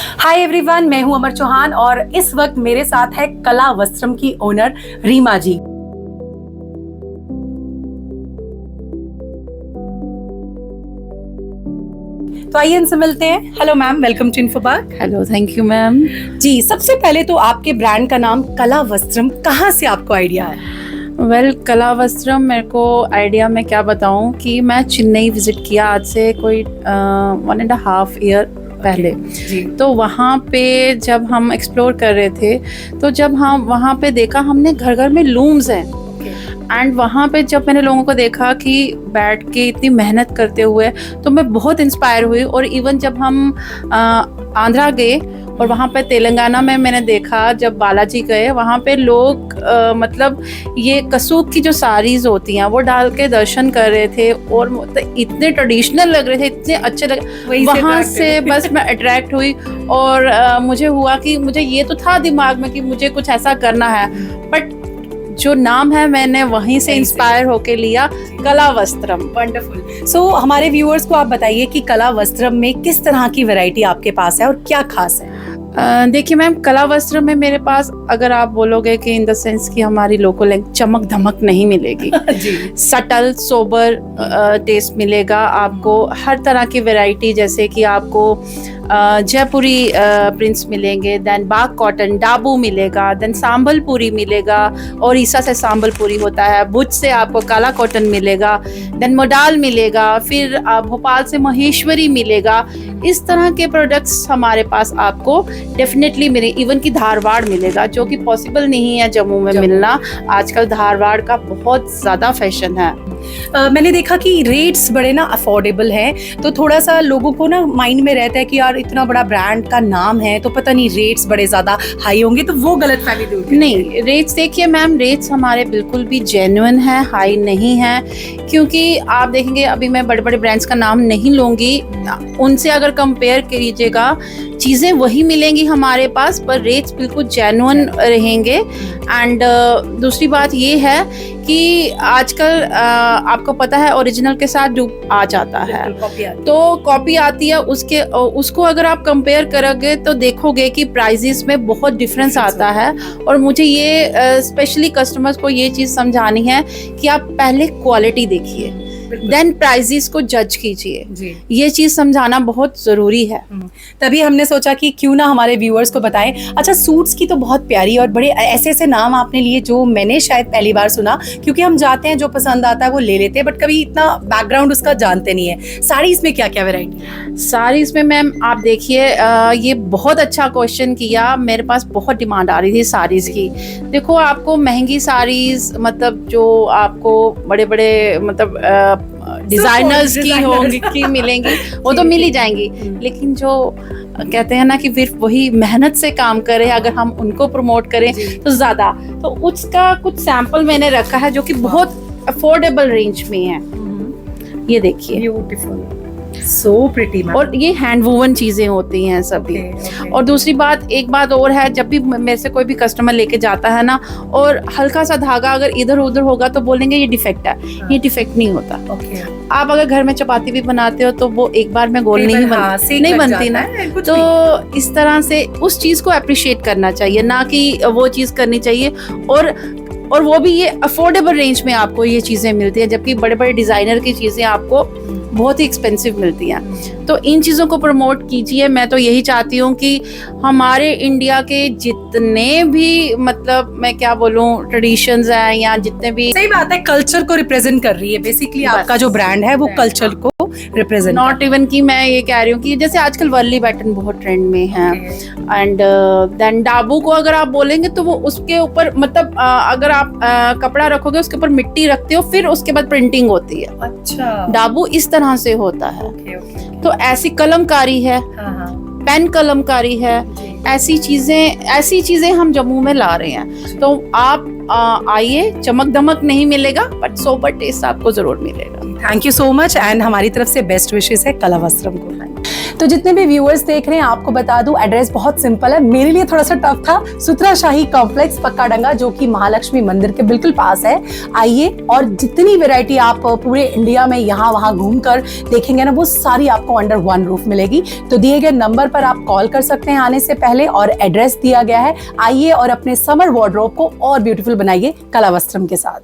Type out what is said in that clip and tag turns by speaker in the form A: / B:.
A: Hi everyone, मैं हूं अमर चौहान और इस वक्त मेरे साथ है कला वस्त्रम की ओनर रीमा जी। तो आइए इनसे मिलते हैं। Hello ma'am, welcome to Infopark.
B: Hello, thank you ma'am.
A: जी, सबसे पहले तो आपके ब्रांड का नाम कला वस्त्रम, कहाँ से आपको आइडिया है?
B: वेल, कला वस्त्रम मेरे को आइडिया मैं क्या बताऊं कि मैं चेन्नई विजिट किया आज से कोई 1.5 ईयर पहले। तो वहाँ पे जब हम एक्सप्लोर कर रहे थे तो जब हम वहाँ पे देखा, हमने घर घर में लूम्स हैं एंड वहाँ पे जब मैंने लोगों को देखा कि बैठ के इतनी मेहनत करते हुए, तो मैं बहुत इंस्पायर हुई। और इवन जब हम आंध्रा गए और वहाँ पे तेलंगाना में मैंने देखा, जब बालाजी गए वहाँ पे लोग मतलब ये कसूक की जो साड़ीज होती हैं वो डाल के दर्शन कर रहे थे और इतने ट्रेडिशनल लग रहे थे, इतने अच्छे लगे। वहाँ से बस मैं अट्रैक्ट हुई और मुझे हुआ कि मुझे ये तो था दिमाग में कि मुझे कुछ ऐसा करना है, बट जो नाम है मैंने वहीं से इंस्पायर होके लिया, कला वस्त्रम।
A: वंडरफुल। सो हमारे व्यूअर्स को आप बताइए कि कला वस्त्रम में किस तरह की वैरायटी आपके पास है और क्या खास है?
B: देखिए मैम, कला वस्त्र में मेरे पास, अगर आप बोलोगे कि इन द सेंस कि हमारी लोकल चमक धमक नहीं मिलेगी सटल सोबर टेस्ट मिलेगा आपको। हर तरह की वैरायटी, जैसे कि आपको जयपुरी प्रिंट्स मिलेंगे, देन बाग कॉटन, डाबू मिलेगा, देन सांबलपुरी मिलेगा, और ईसा से सांबलपुरी होता है, भुज से आपको काला कॉटन मिलेगा, देन मोडाल मिलेगा, फिर भोपाल से महेश्वरी मिलेगा। इस तरह के प्रोडक्ट्स हमारे पास आपको डेफिनेटली मिले। इवन की धारवाड़ मिलेगा, जो कि पॉसिबल नहीं है जम्मू में मिलना। आजकल धारवाड़ का बहुत ज़्यादा फैशन है।
A: मैंने देखा कि रेट्स बड़े ना अफोर्डेबल हैं, तो थोड़ा सा लोगों को ना माइंड में रहता है कि यार इतना बड़ा ब्रांड का नाम है तो पता नहीं रेट्स बड़े ज़्यादा हाई होंगे, तो वो गलत फहमी दूर करिए।
B: नहीं, रेट्स देखिए मैम, रेट्स हमारे बिल्कुल भी जेन्युइन है, हाई नहीं है। क्योंकि आप देखेंगे, अभी मैं बड़े बड़े ब्रांड्स का नाम नहीं लूँगी, उनसे अगर कंपेयर कीजिएगा चीज़ें वही मिलेंगी हमारे पास, पर रेट्स बिल्कुल जेन्युइन रहेंगे। एंड दूसरी बात ये है कि आजकल आपको पता है ओरिजिनल के साथ डुप आ जाता है, तो कॉपी आती है उसको अगर आप कंपेयर करोगे तो देखोगे कि प्राइजेस में बहुत डिफरेंस आता है। और मुझे ये स्पेशली कस्टमर्स को ये चीज़ समझानी है कि आप पहले क्वालिटी देखिए, देन प्राइजेस को जज कीजिए। ये चीज समझाना बहुत जरूरी है।
A: तभी हमने सोचा कि क्यों ना हमारे व्यूअर्स को बताएं। अच्छा, सूट्स की तो बहुत प्यारी और बड़े ऐसे ऐसे नाम आपने लिए जो मैंने शायद पहली बार सुना, क्योंकि हम जाते हैं जो पसंद आता है वो ले लेते हैं, बट कभी इतना बैकग्राउंड उसका जानते नहीं है। साड़ीज में क्या क्या वैरायटी है?
B: साड़ीज में मैम आप देखिए, ये बहुत अच्छा क्वेश्चन किया। मेरे पास बहुत डिमांड आ रही थी साड़ीज की। देखो, आपको महंगी साड़ीज, मतलब जो आपको बड़े बड़े मतलब डिजाइनर्स की मिलेंगी, वो तो मिल ही जाएंगी, लेकिन जो कहते हैं ना कि फिर वही मेहनत से काम करें, अगर हम उनको प्रमोट करें तो ज्यादा, तो उसका कुछ सैंपल मैंने रखा है जो कि बहुत अफोर्डेबल रेंज में है। ये देखिए,
A: ब्यूटीफुल, सो प्रिटी।
B: और ये हैंड वूवन चीजें होती हैं सभी। और दूसरी बात, एक बात और है, जब भी मेरे से कोई भी कस्टमर लेके जाता है ना, और हल्का सा धागा अगर इधर उधर होगा तो बोलेंगे ये डिफेक्ट है। ये डिफेक्ट नहीं होता। आप अगर घर में चपाती भी बनाते हो तो वो एक बार में गोल नहीं बनती ना, तो इस तरह से उस चीज को अप्रिशिएट करना चाहिए, ना कि वो चीज करनी चाहिए। और वो भी ये अफोर्डेबल रेंज में आपको ये चीजें मिलती है, जबकि बड़े बड़े डिजाइनर की चीजें आपको बहुत ही एक्सपेंसिव मिलती हैं। तो इन चीज़ों को प्रमोट कीजिए। मैं तो यही चाहती हूँ कि हमारे इंडिया के जितने भी, मतलब मैं क्या बोलूँ, ट्रेडिशंस हैं या जितने भी,
A: सही बात है, कल्चर को रिप्रेजेंट कर रही है बेसिकली। आपका जो ब्रांड है वो कल्चर को रिप्रेजेंट,
B: नॉट इवन कि मैं ये कह रही हूँ कि जैसे आजकल वर्ली बैटन बहुत ट्रेंड में है। एंड देन डाबू को अगर आप बोलेंगे तो वो उसके ऊपर, मतलब अगर आप कपड़ा रखोगे उसके ऊपर मिट्टी रखते हो, फिर उसके बाद प्रिंटिंग होती है।
A: अच्छा,
B: डाबू इस तरह से होता है। तो ऐसी कलमकारी है, पेन कलमकारी है, ऐसी चीजें हम जम्मू में ला रहे हैं। तो आप आइए, चमक धमक नहीं मिलेगा बट सोबर टेस्ट आपको जरूर मिलेगा।
A: Thank you so much, and हमारी तरफ से बेस्ट विशेस है कला वस्त्रम को। तो जितने भी व्यूअर्स देख रहे हैं आपको बता दूं एड्रेस बहुत सिंपल है, मेरे लिए थोड़ा सा टफ था। सुथरा शाही कॉम्प्लेक्स पक्काडंगा जो कि महालक्ष्मी मंदिर के बिल्कुल पास है। आइए और जितनी वैरायटी आप पूरे इंडिया में यहाँ वहाँ घूमकर देखेंगे ना वो सारी आपको अंडर वन रूफ मिलेगी। तो दिए गए नंबर पर आप कॉल कर सकते हैं आने से पहले और एड्रेस दिया गया है। आइए और अपने समर वार्डरोब को और ब्यूटीफुल बनाइए कला वस्त्रम के साथ।